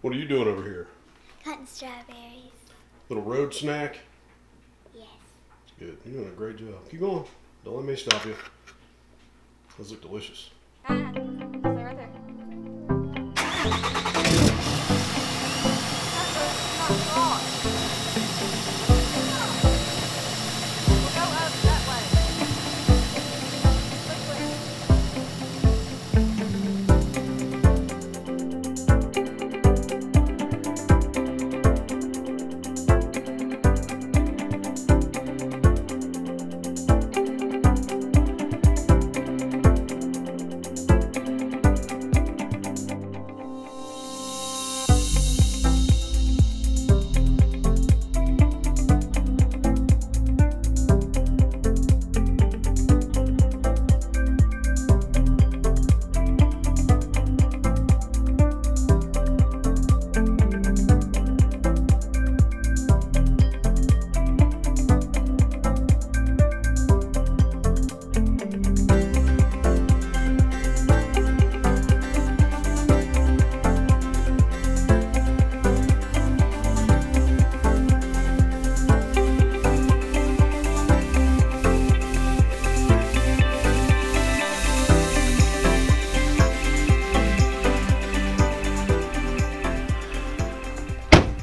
What are you doing over here? Hunting strawberries. Little road snack? Yes. Good. You're doing a great job. Keep going. Don't let me stop you. Those look delicious. Stay right there.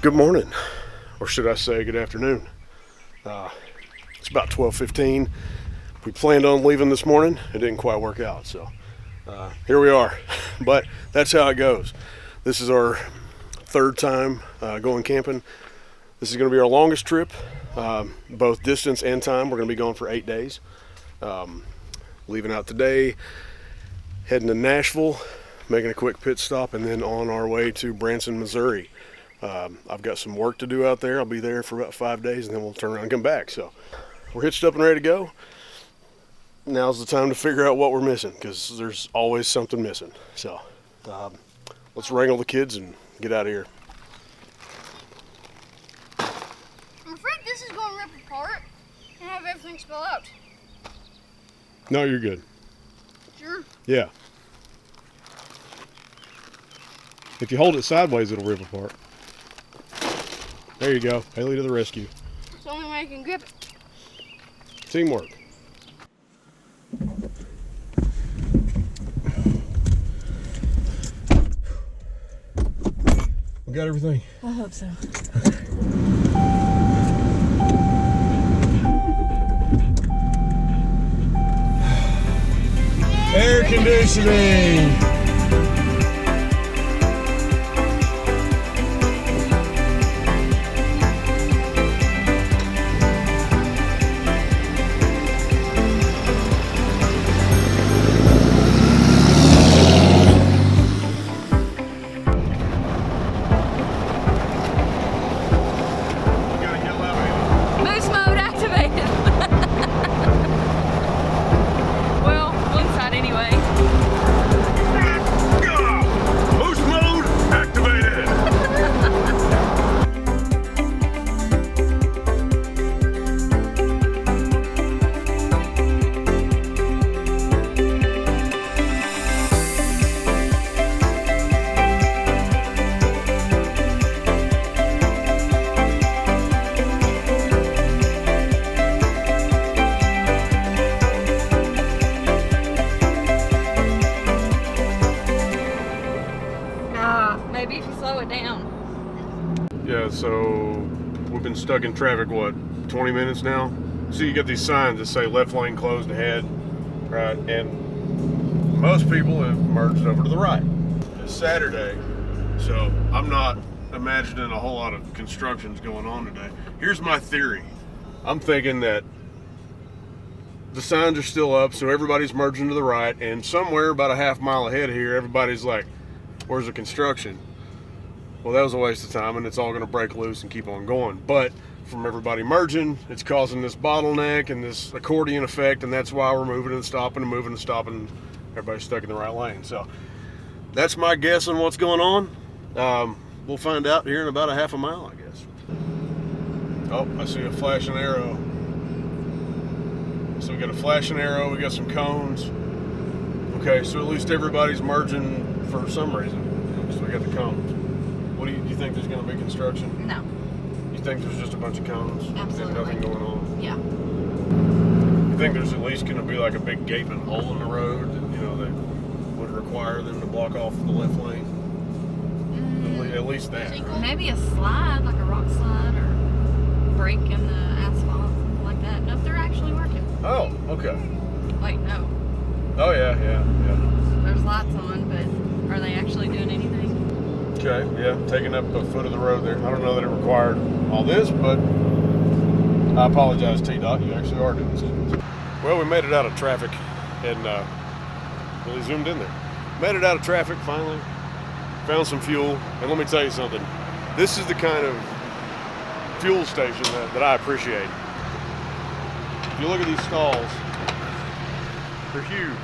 Good morning, or should I say good afternoon. It's about 12:15. We planned on leaving this morning. It didn't quite work out, so here we are. But that's how it goes. This is our third time going camping. This is going to be our longest trip, both distance and time. We're going to be going for 8 days. Leaving out today, heading to Nashville, making a quick pit stop, and then on our way to Branson, Missouri. I've got some work to do out there. I'll be there for about 5 days, and then we'll turn around and come back. So we're hitched up and ready to go. Now's the time to figure out what we're missing, because there's always something missing. So let's wrangle the kids and get out of here. I'm afraid this is going to rip apart and have everything spill out. No, you're good. Sure. Yeah. If you hold it sideways, it'll rip apart. There you go. Haley to the rescue. It's the only way I can grip it. Teamwork. We got everything. I hope so. Air conditioning. Maybe if you slow it down. Yeah, so we've been stuck in traffic, what, 20 minutes now? So you got these signs that say left lane closed ahead, right? And most people have merged over to the right. It's Saturday, so I'm not imagining a whole lot of constructions going on today. Here's my theory. I'm thinking that the signs are still up, so everybody's merging to the right, and somewhere about a half mile ahead of here, everybody's like, where's the construction? Well, that was a waste of time, and it's all going to break loose and keep on going. But from everybody merging, it's causing this bottleneck and this accordion effect, and that's why we're moving and stopping and moving and stopping. Everybody's stuck in the right lane. So that's my guess on what's going on. We'll find out here in about a half a mile, I guess. Oh, I see a flashing arrow. So we got a flashing arrow, we got some cones. Okay, so at least everybody's merging for some reason. So we got the cones. What do you think there's going to be construction? No. You think there's just a bunch of cones Absolutely. and nothing going on? Yeah. You think there's at least going to be like a big gaping hole in the road that, you know, that would require them to block off the left lane? At least that. Right? Maybe a slide, like a rock slide or break in the asphalt, something like that. No, if they're actually working. Oh, okay. Wait, no. Oh, yeah. There's lights on, but are they actually doing anything? Okay, yeah, taking up a foot of the road there. I don't know that it required all this, but I apologize, T-Dot. You actually are doing something. Well, we made it out of traffic and really zoomed in there. Made it out of traffic finally. Found some fuel, and let me tell you something. This is the kind of fuel station that I appreciate. If you look at these stalls, they're huge.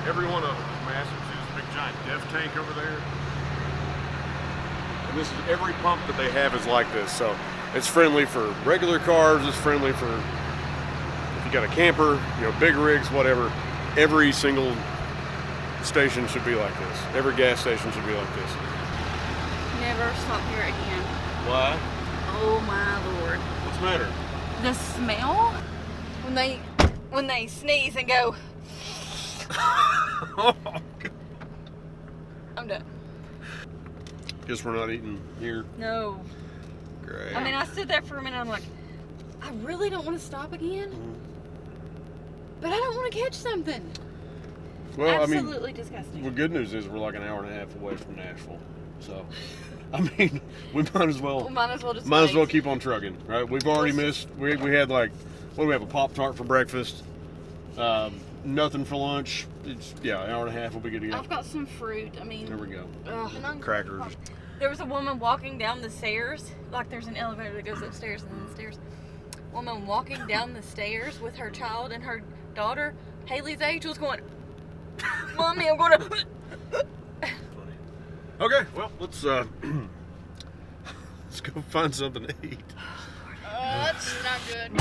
Every one of them is massive. See this big giant def tank over there? And this is every pump that they have is like this. So it's friendly for regular cars. It's friendly for if you got a camper, you know, big rigs, whatever. Every single station should be like this. Every gas station should be like this. Never stop here again. Why? Oh my Lord. What's the matter? The smell when they sneeze and go. I'm done. Guess we're not eating here. No. Great. I mean, I stood there for a minute. I'm like, I really don't want to stop again, but I don't want to catch something. Well, Absolutely I mean, disgusting. the good news is we're like an hour and a half away from Nashville, so I mean, we might as well just well keep on trucking, right? We've already missed. We had like, what do we have? A Pop-Tart for breakfast. Nothing for lunch. It's an hour and a half. We'll be good to go. I've got some fruit. I mean, There we go. ugh. Crackers. There was a woman walking down the stairs, like there's an elevator that goes upstairs and then the stairs. Woman walking down the stairs with her child and her daughter, Haley's age, was going, Mommy, I'm going to. Okay, well, let's let's go find something to eat. That's not good.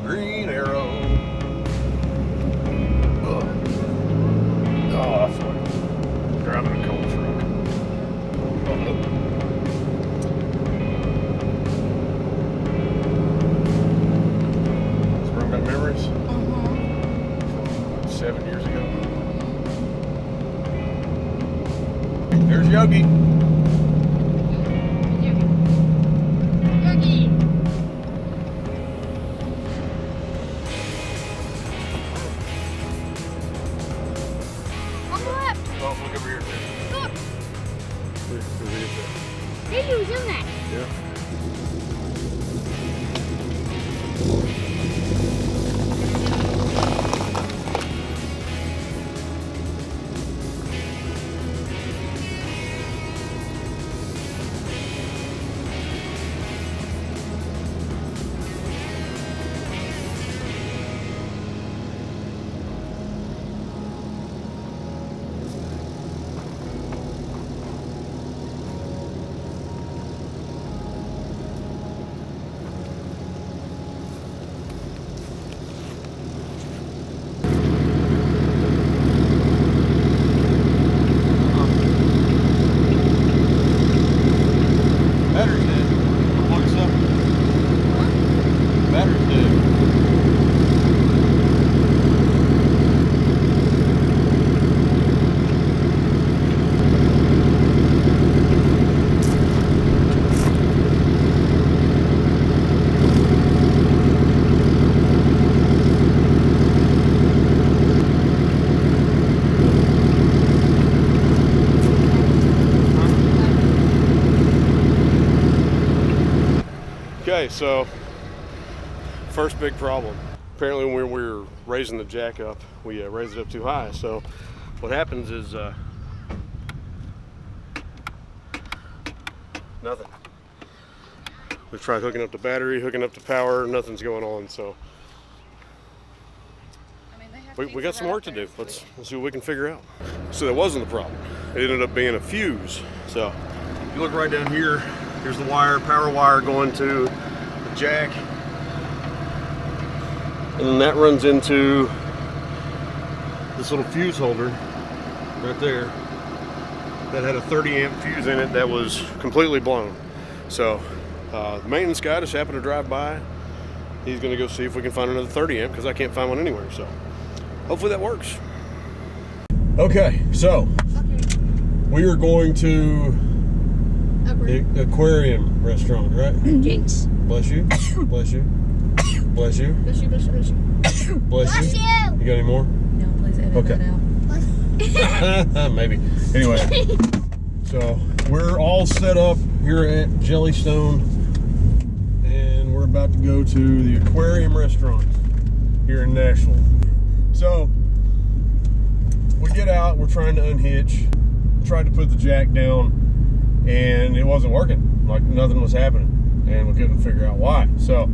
Green Arrow. Ugh. Oh, I feel like driving a coal truck. It's bring back memories from 7 years ago. There's Yogi. Yogi. On the left. Oh, look over here. Look. Over here. Hey, he was in that. Yeah. Battery's dead. Plug us up. Battery's dead. Okay, so first big problem. Apparently when we were raising the jack up, we raised it up too high. So what happens is Nothing. We've tried hooking up the battery, hooking up the power, nothing's going on, so I mean, they have we got some work to do. Let's see what we can figure out. So that wasn't the problem. It ended up being a fuse. So you look right down here, here's the wire, power wire going to the jack. And then that runs into this little fuse holder right there that had a 30 amp fuse in it that was completely blown. So the maintenance guy just happened to drive by. He's gonna go see if we can find another 30 amp because I can't find one anywhere. So hopefully that works. Okay, so we are going to the Aquarium restaurant, right? Jinx. Bless you. Bless you. Bless you. Bless you, bless you, bless you. Bless you. You got any more? No, please edit that out. Maybe. Anyway, so we're all set up here at Jellystone, and we're about to go to the Aquarium restaurant here in Nashville. So we get out, we're trying to unhitch, tried to put the jack down, and it wasn't working. Like nothing was happening, and we couldn't figure out why. So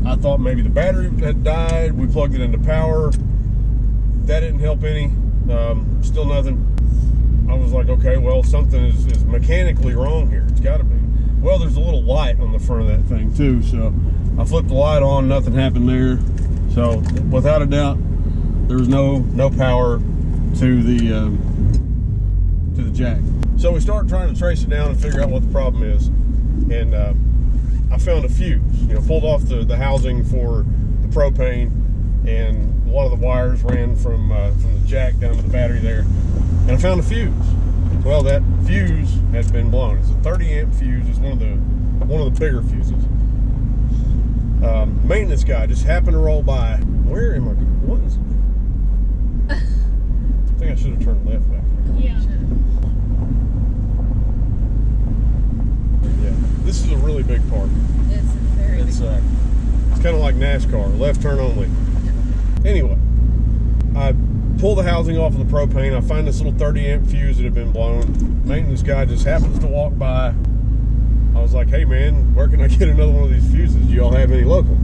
I thought maybe the battery had died. We plugged it into power. That didn't help any. Still nothing. I was like, okay, well, something is mechanically wrong here. It's got to be. Well, there's a little light on the front of that thing too. So I flipped the light on. Nothing happened there. So without a doubt, there was no power to the jack. So we start trying to trace it down and figure out what the problem is. And I found a fuse. Pulled off the housing for the propane, and a lot of the wires ran from the jack down to the battery there. And I found a fuse. Well, that fuse had been blown. It's a 30 amp fuse. It's one of the bigger fuses. Maintenance guy just happened to roll by. Where am I? What is it? I think I should have turned left back there. Yeah. Yeah. This is a really big park. It's very It's kind of like NASCAR, left turn only. Anyway, I pull the housing off of the propane. I find this little 30 amp fuse that had been blown. Maintenance guy just happens to walk by. I was like, hey man, where can I get another one of these fuses? Do y'all have any local?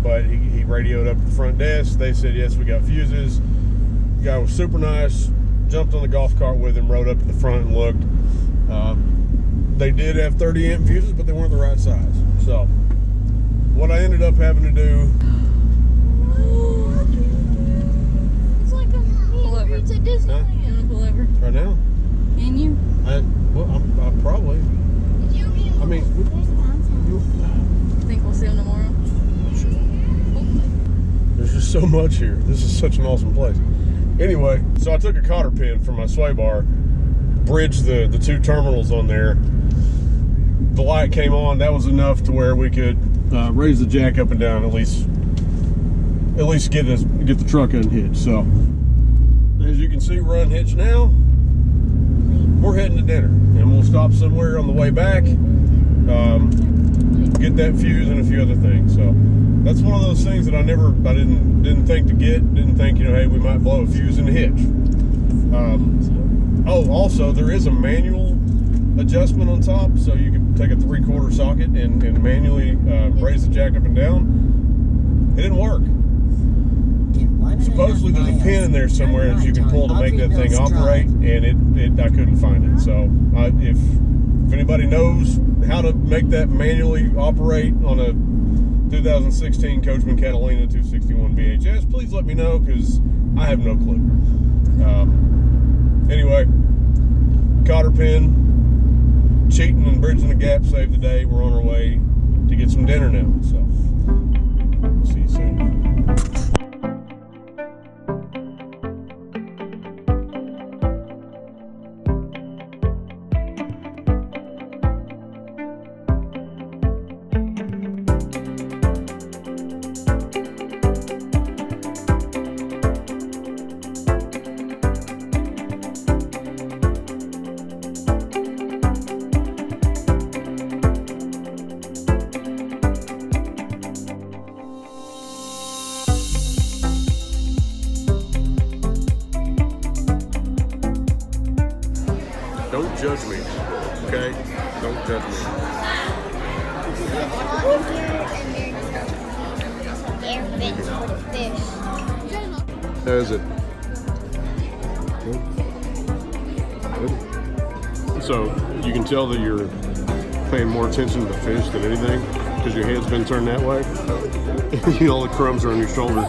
But he radioed up to the front desk. They said, yes, we got fuses. The guy was super nice. Jumped on the golf cart with him, rode up to the front and looked. They did have 30 amp fuses, but they weren't the right size. So what I ended up having to do, It's like a Pull over. It's at Disneyland. You want to pull over? right now, Can you? I probably, Yogi. I mean, There's a fountain. Think we'll see him tomorrow? Hopefully. there's just so much here. This is such an awesome place. Anyway, so I took a cotter pin from my sway bar, bridged the two terminals on there. The light came on. That was enough to where we could raise the jack up and down, at least get the truck unhitched. So as you can see, we're unhitched now. We're heading to dinner, and we'll stop somewhere on the way back, get that fuse and a few other things. So that's one of those things that I didn't think to get. Didn't think, hey, we might blow a fuse in the hitch. Also, there is a manual adjustment on top, so you can take a 3/4 socket and manually raise the jack up and down. It didn't work. Supposedly there's a pin in there somewhere that you can pull to make that thing operate, and I couldn't find it. So if anybody knows how to make that manually operate on a 2016 Coachman Catalina 261 VHS, please let me know, because I have no clue. Anyway, cotter pin, cheating and bridging the gap saved the day. We're on our way to get some dinner now. So we'll see you soon. Don't judge me. Okay? Don't judge me. Air vents for the fish. How is it? Good. Good. So you can tell that you're paying more attention to the fish than anything because your head's been turned that way. All the crumbs are on your shoulder.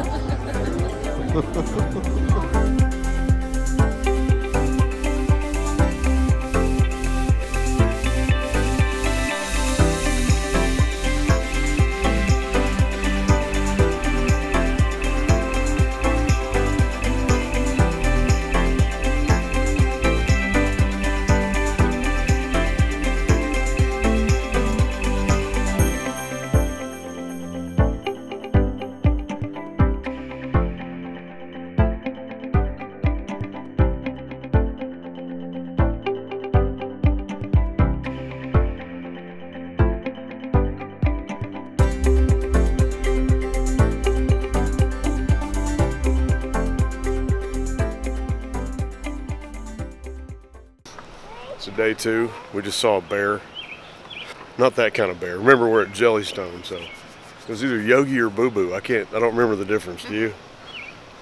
So day 2, we just saw a bear. Not that kind of bear. Remember, we're at Jellystone, so it was either Yogi or Boo Boo. I don't remember the difference. Do you?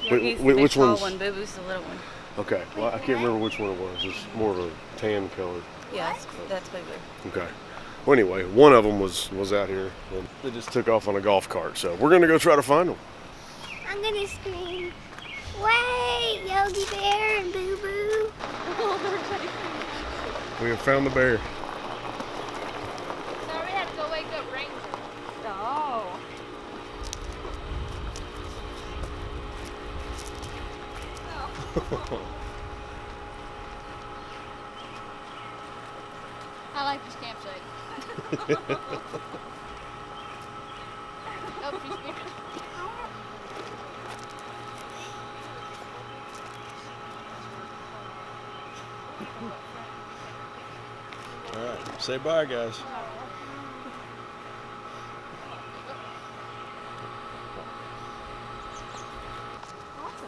Yogi's the which tall one's? one, Boo Boo's the little one. Okay. Well, I can't remember which one it was. It's more of a tan color. Yeah, that's Boo Boo. Okay. Well, anyway, one of them was out here. And they just took off on a golf cart. So we're gonna go try to find them. I'm gonna scream, wait, Yogi Bear and Boo Boo. We have found the bear. Now we have to go wake up Ranger. Oh. I like this campsite. Oh, she's scared. All right, say bye, guys.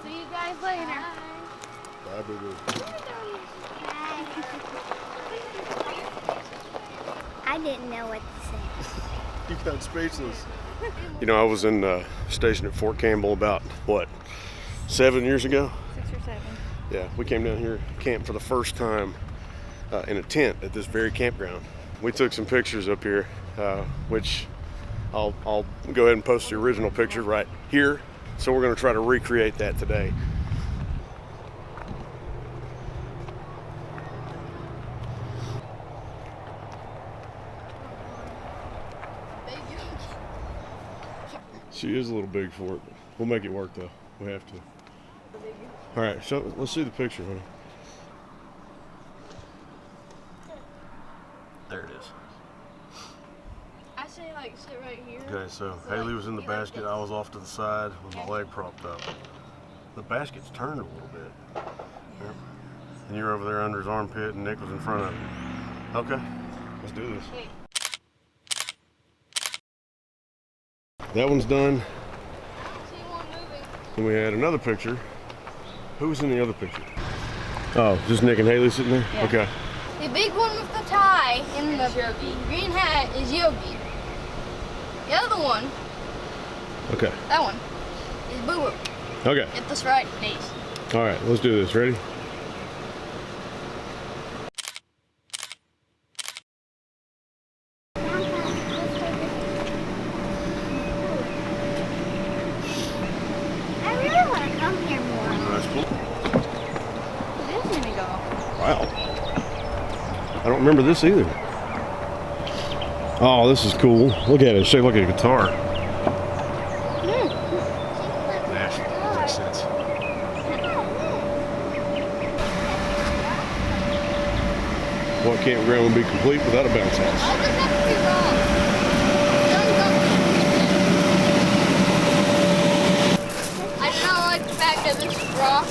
See you guys later. Bye, Boo Boo. I didn't know what to say. You got speechless. You know, I was stationed at Fort Campbell about, what, 7 years ago? 6 or 7. Yeah, we came down here, camped for the first time in a tent at this very campground. We took some pictures up here, which I'll go ahead and post the original picture right here. So we're going to try to recreate that today. She is a little big for it. We'll make it work though. We have to. All right, so let's see the picture, honey. There it is. I say like sit right here. Okay, so Haley was in the basket. I was off to the side with my leg propped up. The basket's turned a little bit. Yep. And you're over there under his armpit, and Nick was in front of him. Okay, let's do this. That one's done. See one moving. And we had another picture. Who was in the other picture? Oh, just Nick and Haley sitting there? Yeah. Okay. The big one with the tie and the green hat is Yogi. The other one, Okay. that one, is Boo Boo. Okay. Get this right, please. All right, let's do this. Ready? I really want to come here more. That's cool. It is gonna go. Wow. I don't remember this either. Oh, this is cool. Look at it. It's shaped like a guitar. Nashville. Makes sense. What campground would be complete without a bounce house? I'll just have to be wrong. I do not like the fact that this is raw.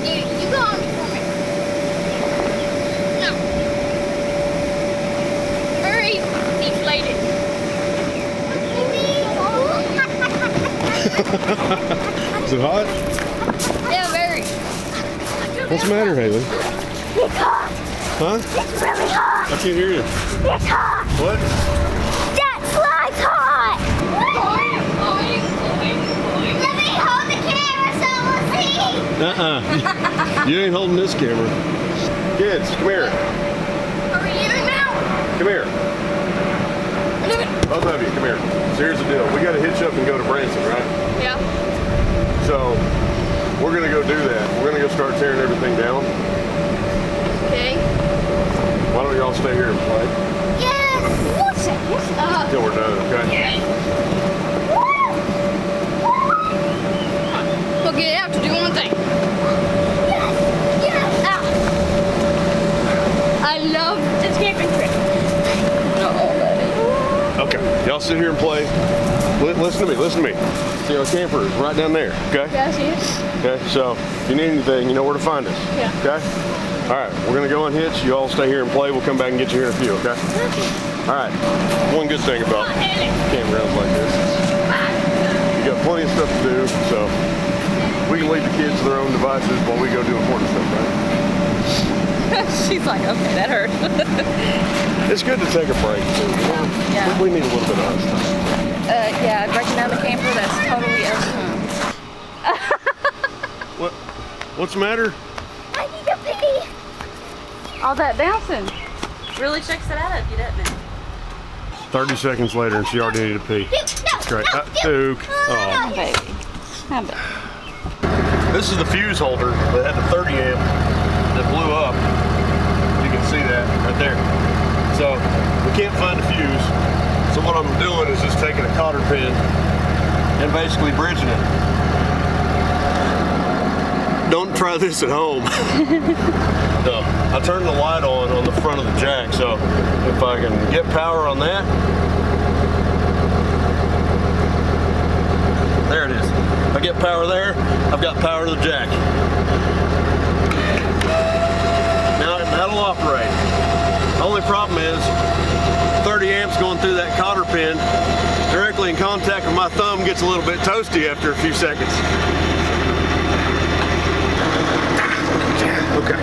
You go on before me. No. Very deflated. Is it hot? Yeah, very. What's the matter, Haley? It's hot. Huh? It's really hot. I can't hear you. It's hot. What? That slide's hot. Let me hold the camera so we'll see. You ain't holding this camera. Kids, come here. Are we leaving now? Come here. We're leaving. Both of you, come here. So here's the deal. We got to hitch up and go to Branson, right? Yeah. So we're going to go do that. We're going to go start tearing everything down. Okay. Why don't y'all stay here and play Yes. What's it? until we're done, okay? Okay, I have to do one thing. Yes. I love this camping trip. Okay. Y'all sit here and play. Listen to me. Listen to me. See our camper is right down there, okay? Yeah, see? Okay, so if you need anything, you know where to find us. Yeah. Okay? All right, we're going to go unhitch. You all stay here and play. We'll come back and get you here in a few, okay? All right. One good thing about campgrounds like this, you got plenty of stuff to do, so we can leave the kids to their own devices while we go do important stuff, right? She's like, okay, that hurt. It's good to take a break, too. You know? Yeah. We need a little bit of us time. Yeah, breaking down the camper, that's totally us. What's the matter? I need to pee. All that bouncing really checks it out of you, doesn't it? 30 seconds later, and she already needed to pee. No, Great. no, Duke. Oh, baby. How about This is the fuse holder that had the 30 amp that blew up. You can see that right there. So we can't find the fuse. So what I'm doing is just taking a cotter pin and basically bridging it. Don't try this at home. So I turned the light on the front of the jack. So if I can get power on that, there it is. If I get power there, I've got power to the jack. Now that'll operate. The only problem is 30 amps going through that cotter pin directly in contact with my thumb gets a little bit toasty after a few seconds. Okay.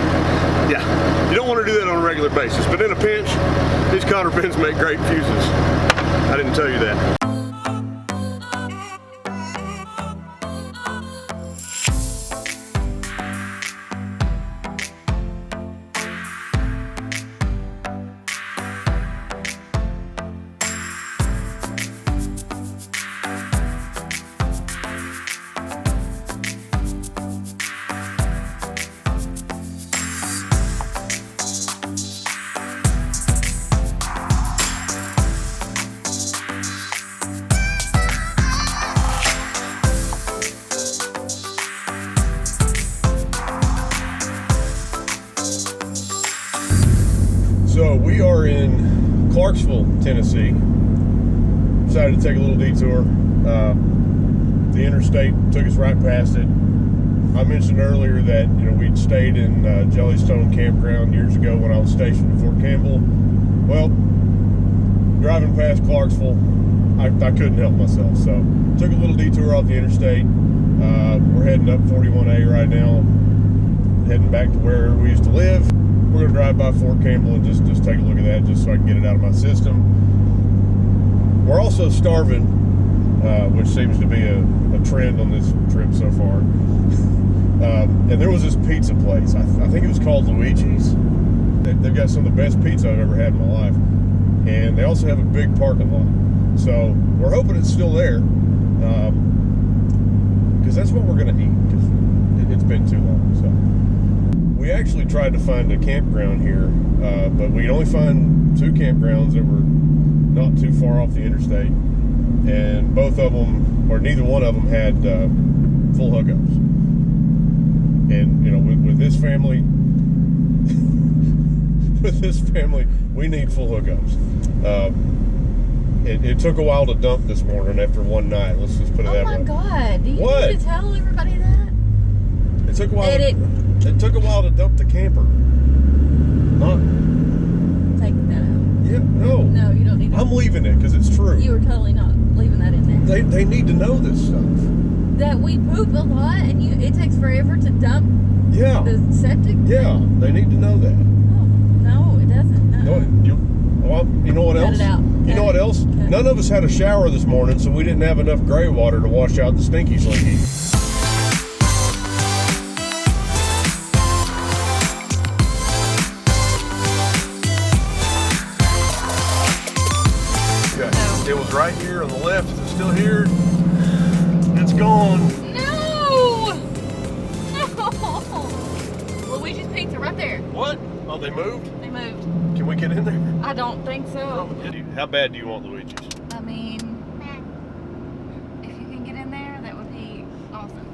Yeah. You don't want to do that on a regular basis, but in a pinch, these cotter pins make great fuses. I didn't tell you that. So we are in Clarksville, Tennessee. Decided to take a little detour. The interstate took us right past it. I mentioned earlier that we'd stayed in Jellystone campground years ago when I was stationed at Fort Campbell. Well, driving past Clarksville, I couldn't help myself. So took a little detour off the interstate. We're heading up 41A right now, heading back to where we used to live. We're going to drive by Fort Campbell and just take a look at that just so I can get it out of my system. We're also starving, which seems to be a trend on this trip so far. And there was this pizza place. I think it was called Luigi's. They've got some of the best pizza I've ever had in my life. And they also have a big parking lot. So we're hoping it's still there. Because that's what we're going to eat. Because it's been too long. So we actually tried to find a campground here, but we could only find 2 campgrounds that were not too far off the interstate, and both of them, or neither one of them, had full hookups. And with this family, we need full hookups. It took a while to dump this morning after one night. Let's just put it that way. Oh my God! Do you What? need to tell everybody that? It took a while. Edit. It took a while to dump the camper. Not. Take that out. Yeah. No. No, you don't need to. I'm leaving it because it's true. You were totally not leaving that in there. They need to know this stuff. That we we poop a lot and it takes forever to dump Yeah. the septic? Yeah, they need to know that. Oh, no, it doesn't. No. You know what Cut else? it out. You know what else? None of us had a shower this morning, so we didn't have enough gray water to wash out the stinky slinky. Okay. It was right here on the left. Is it still here? It's gone. No! No! Luigi's Pizza right there. What? Oh, they moved? They moved. Can we get in there? I don't think so. How bad do you want Luigi's? I mean, if you can get in there, that would be awesome.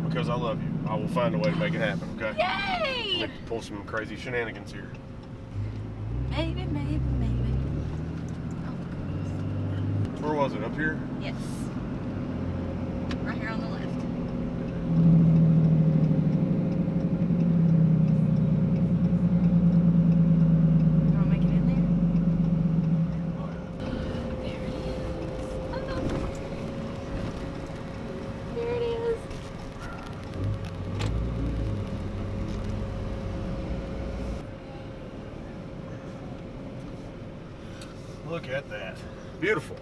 Because I love you. I will find a way to make it happen, okay? Yay! Maybe pull some crazy shenanigans here. Maybe, maybe, maybe. Oh, Where was it? Up here? yes. Right here on the left. You want to make it in there? There it is. Oh. There it is. Look at that. Beautiful.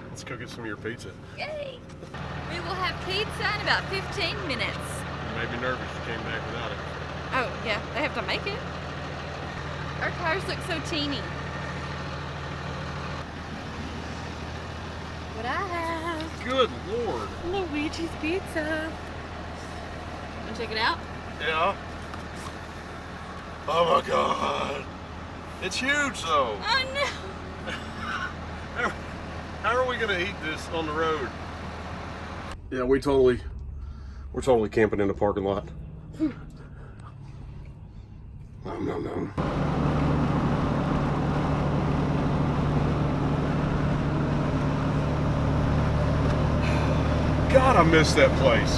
Let's go get some of your pizza. Yay! We will have pizza in about 15 minutes. You made me nervous you came back without it. Oh, yeah, they have to make it. Our cars look so teeny. What I have? Good Lord. Luigi's Pizza. Wanna check it out? Yeah. Oh my God. It's huge though. Oh no! How are we gonna eat this on the road? Yeah, we're totally camping in the parking lot. Nom nom nom. God, I miss that place.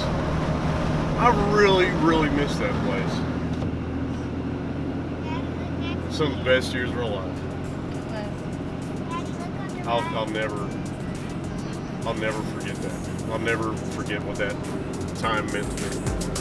I really, really miss that place. Some of the best years of our life. I'll never forget that. I'll never forget what that time meant to me.